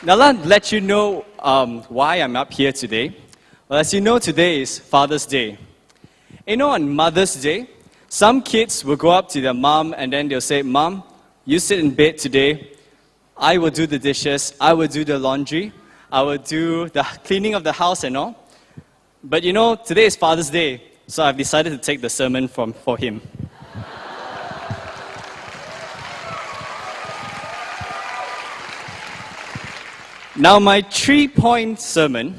Now let you know why I'm up here today. Well, as you know, today is Father's Day. You know, on Mother's Day, some kids will go up to their mom and then they'll say, "Mom, you sit in bed today. I will do the dishes. I will do the laundry. I will do the cleaning of the house and all." But you know, today is Father's Day, so I've decided to take the sermon for him. Now, my 3-point sermon,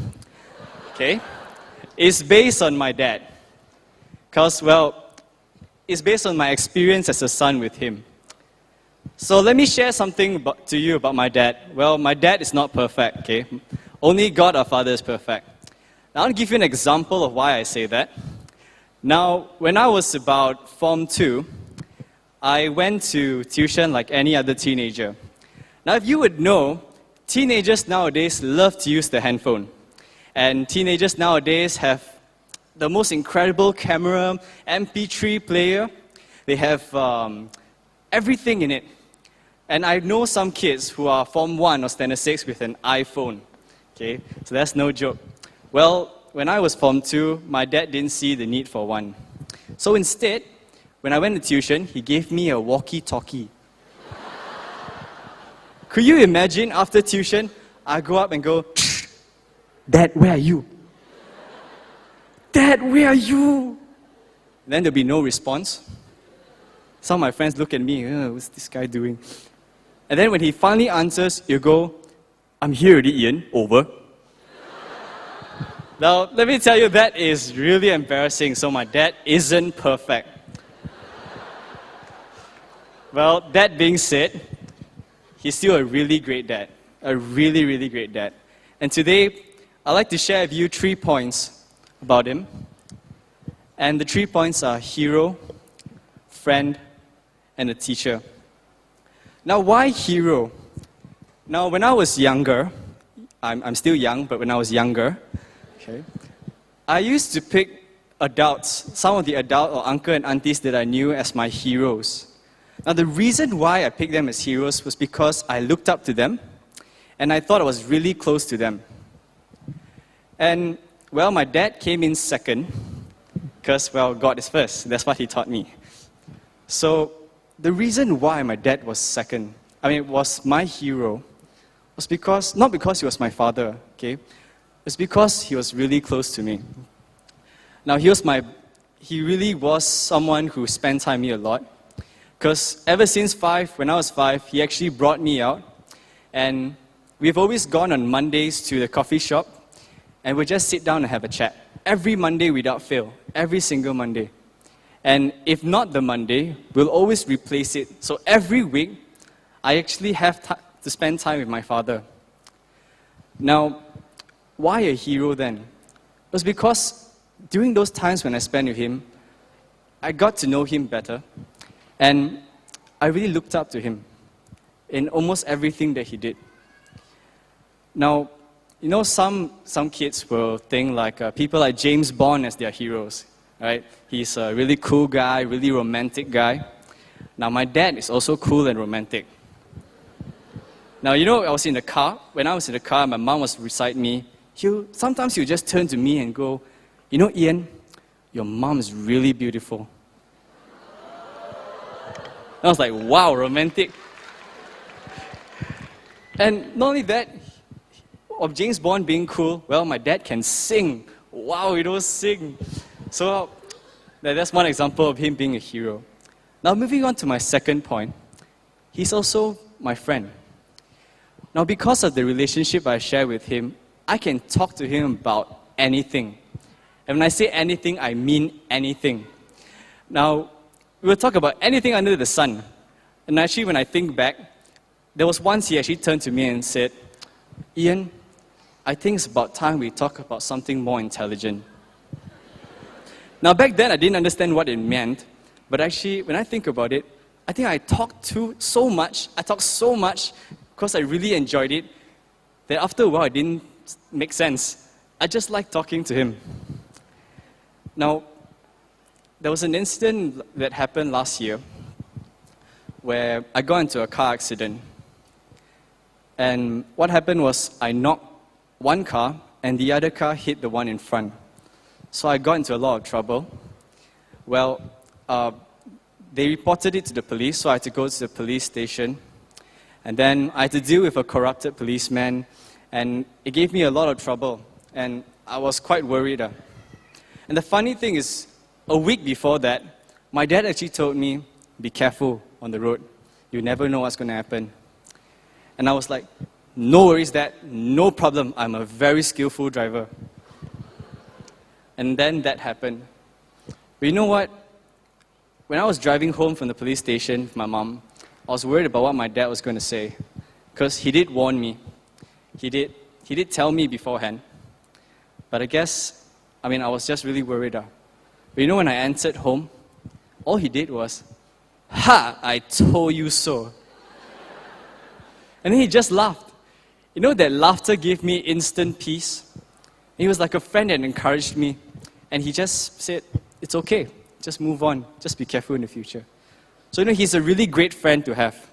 is based on my dad. Because, well, it's based on my experience as a son with him. So let me share something to you about my dad. Well, my dad is not perfect, okay? Only God our Father is perfect. Now, I'll give you an example of why I say that. Now, when I was about Form 2, I went to tuition like any other teenager. Now, if you would know, teenagers nowadays love to use the handphone. And teenagers nowadays have the most incredible camera, MP3 player. They have everything in it. And I know some kids who are Form 1 or Standard 6 with an iPhone. Okay, so that's no joke. Well, when I was Form 2, my dad didn't see the need for one. So instead, when I went to tuition, he gave me a walkie-talkie. Could you imagine after tuition, I go up and go, "Dad, where are you? Dad, where are you?" Then there'll be no response. Some of my friends look at me, "What's this guy doing?" And then when he finally answers, you go, "I'm here already, Ian, over." Now, let me tell you, that is really embarrassing. So my dad isn't perfect. Well, that being said, he's still a really great dad. A really, really great dad. And today, I'd like to share with you 3 points about him. And the 3 points are hero, friend, and a teacher. Now, why hero? Now, when I was younger, I'm still young, but when I was younger, I used to pick adults, some of the adult or uncle and aunties that I knew as my heroes. Now, the reason why I picked them as heroes was because I looked up to them, and I thought I was really close to them. And, well, my dad came in second, because, well, God is first. That's what he taught me. So, the reason why my dad was second, was my hero, was because, not because he was my father, okay? It's because he was really close to me. Now, he really was someone who spent time with me a lot. Because ever since when I was 5, he actually brought me out. And we've always gone on Mondays to the coffee shop. And we'd just sit down and have a chat. Every Monday without fail. Every single Monday. And if not the Monday, we'll always replace it. So every week, I actually have to spend time with my father. Now, why a hero then? It was because during those times when I spent with him, I got to know him better. And I really looked up to him in almost everything that he did. Now, you know, some kids will think like people like James Bond as their heroes, right? He's a really cool guy, really romantic guy. Now, my dad is also cool and romantic. Now, you know, when I was in the car, my mom was beside me. Sometimes he'll just turn to me and go, "You know, Ian, your mom is really beautiful." I was like, wow, romantic. And not only that, of James Bond being cool, well, my dad can sing. Wow, he knows sing. So that's one example of him being a hero. Now, moving on to my second point, he's also my friend. Now, because of the relationship I share with him, I can talk to him about anything. And when I say anything, I mean anything. Now, we'll talk about anything under the sun. And actually, when I think back, there was once he actually turned to me and said, "Ian, I think it's about time we talk about something more intelligent." Now, back then, I didn't understand what it meant. But actually, when I think about it, I think I talked so much because I really enjoyed it, that after a while, it didn't make sense. I just liked talking to him. Now, there was an incident that happened last year where I got into a car accident. And what happened was I knocked one car and the other car hit the one in front. So I got into a lot of trouble. Well, they reported it to the police, so I had to go to the police station. And then I had to deal with a corrupted policeman, and it gave me a lot of trouble. And I was quite worried. And the funny thing is, a week before that, my dad actually told me, be careful on the road. You never know what's going to happen. And I was like, no worries, Dad, no problem. I'm a very skillful driver. And then that happened. But you know what? When I was driving home from the police station with my mom, I was worried about what my dad was going to say. Because he did warn me. He did tell me beforehand. But I was just really worried. But you know, when I entered home, all he did was, "Ha, I told you so." And then he just laughed. You know, that laughter gave me instant peace. He was like a friend that encouraged me. And he just said, it's okay, just move on, just be careful in the future. So, you know, he's a really great friend to have.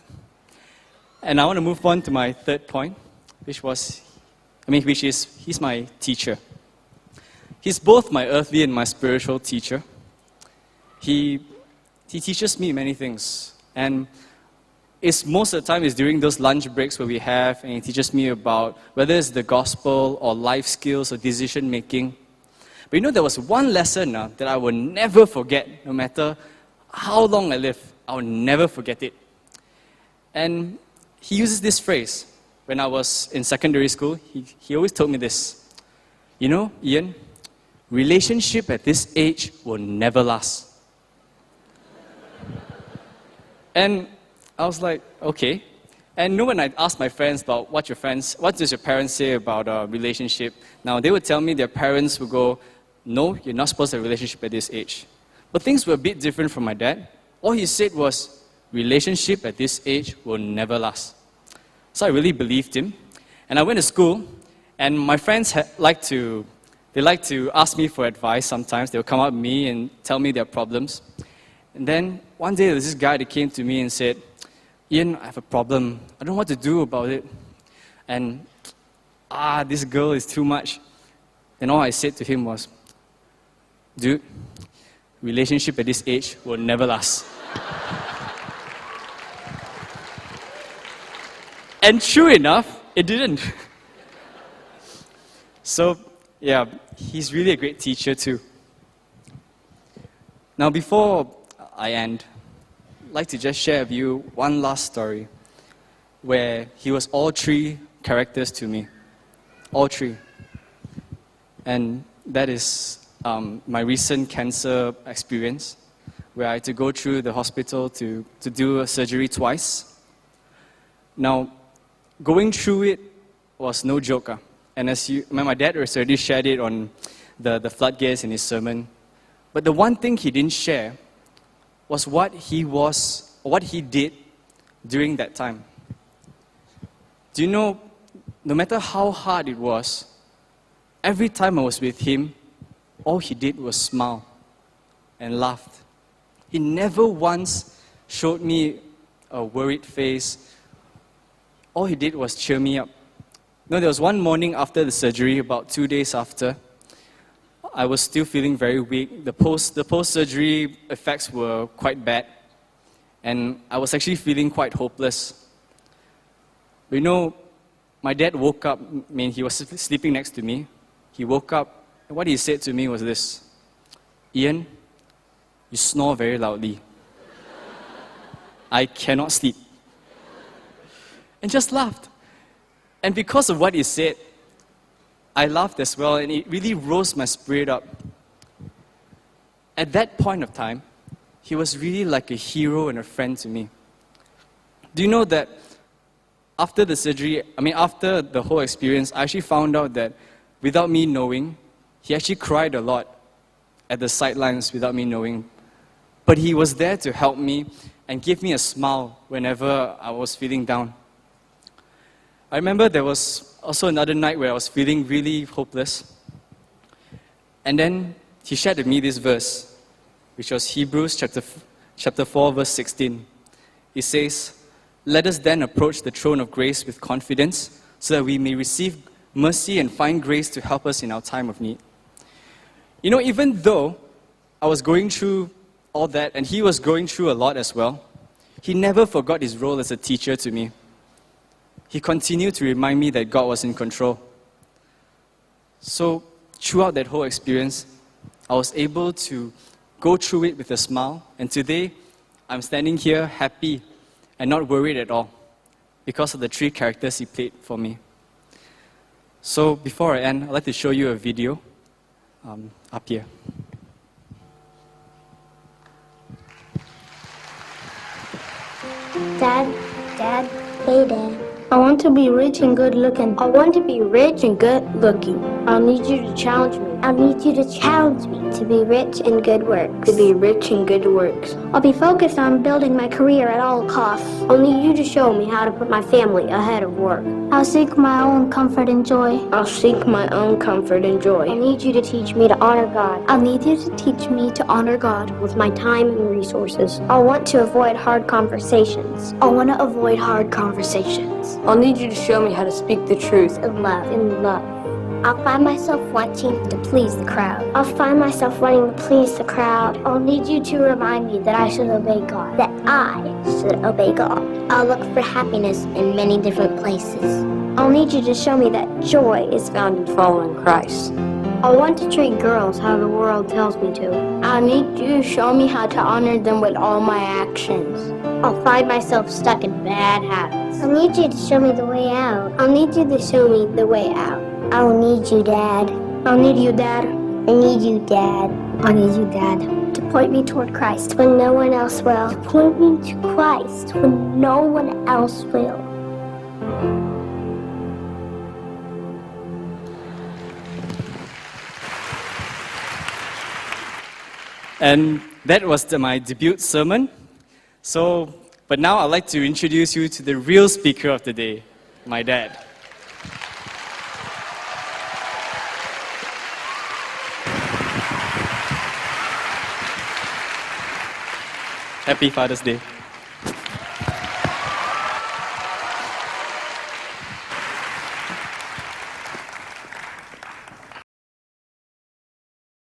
And I want to move on to my third point, which is, he's my teacher. He's both my earthly and my spiritual teacher. He teaches me many things. And most of the time is during those lunch breaks where we have, and he teaches me about whether it's the gospel or life skills or decision making. But you know, there was one lesson that I will never forget, no matter how long I live. I will never forget it. And he uses this phrase. When I was in secondary school, he always told me this. You know, Ian, relationship at this age will never last. And I was like, okay. And you know, when I asked my friends about what does your parents say about a relationship? Now, they would tell me their parents would go, no, you're not supposed to have a relationship at this age. But things were a bit different from my dad. All he said was, relationship at this age will never last. So I really believed him. And I went to school, and my friends like to ask me for advice sometimes. They'll come up to me and tell me their problems. And then one day there was this guy that came to me and said, Ian, I have a problem. I don't know what to do about it. And, this girl is too much. And all I said to him was, dude, relationship at this age will never last. And true enough, it didn't. So, yeah, he's really a great teacher too. Now, before I end, I'd like to just share with you one last story where he was all three characters to me. All three. And that is my recent cancer experience, where I had to go through the hospital to do a surgery twice. Now, going through it was no joke. And my dad has already shared it on the floodgates in his sermon. But the one thing he didn't share was what he did during that time. Do you know, no matter how hard it was, every time I was with him, all he did was smile and laughed. He never once showed me a worried face. All he did was cheer me up. You know, there was one morning after the surgery, about 2 days after, I was still feeling very weak. The post-surgery effects were quite bad. And I was actually feeling quite hopeless. But you know, my dad woke up. He was sleeping next to me. He woke up, and what he said to me was this: Ian, you snore very loudly. I cannot sleep. And just laughed. And because of what he said, I laughed as well, and it really rose my spirit up. At that point of time, he was really like a hero and a friend to me. Do you know that after the surgery, after the whole experience, I actually found out that without me knowing, he actually cried a lot at the sidelines without me knowing. But he was there to help me and give me a smile whenever I was feeling down. I remember there was also another night where I was feeling really hopeless. And then he shared with me this verse, which was Hebrews chapter 4, verse 16. It says, Let us then approach the throne of grace with confidence so that we may receive mercy and find grace to help us in our time of need. You know, even though I was going through all that, and he was going through a lot as well, he never forgot his role as a teacher to me. He continued to remind me that God was in control. So, throughout that whole experience, I was able to go through it with a smile, and today, I'm standing here happy and not worried at all because of the 3 characters he played for me. So, before I end, I'd like to show you a video up here. Dad, hey Dad. I want to be rich and good looking. I want to be rich and good looking. I'll need you to challenge me. I'll need you to challenge me to be rich in good works. To be rich in good works. I'll be focused on building my career at all costs. I'll need you to show me how to put my family ahead of work. I'll seek my own comfort and joy. I'll seek my own comfort and joy. I'll need you to teach me to honor God. I'll need you to teach me to honor God with my time and resources. I'll want to avoid hard conversations. I want to avoid hard conversations. I'll need you to show me how to speak the truth. In love. I'll find myself wanting to please the crowd. I'll find myself wanting to please the crowd. I'll need you to remind me that I should obey God. That I should obey God. I'll look for happiness in many different places. I'll need you to show me that joy is found in Following Christ. I want to treat girls how the world tells me to. I need you to show me how to honor them with all my actions. I'll find myself stuck in bad habits. I'll need you to show me the way out. I'll need you to show me the way out. I'll need you, Dad. I'll need you, Dad. I need you, Dad. I need you, Dad. To point me toward Christ when no one else will. To point me to Christ when no one else will. And that was my debut sermon. But now I'd like to introduce you to the real speaker of the day, my dad. Happy Father's Day.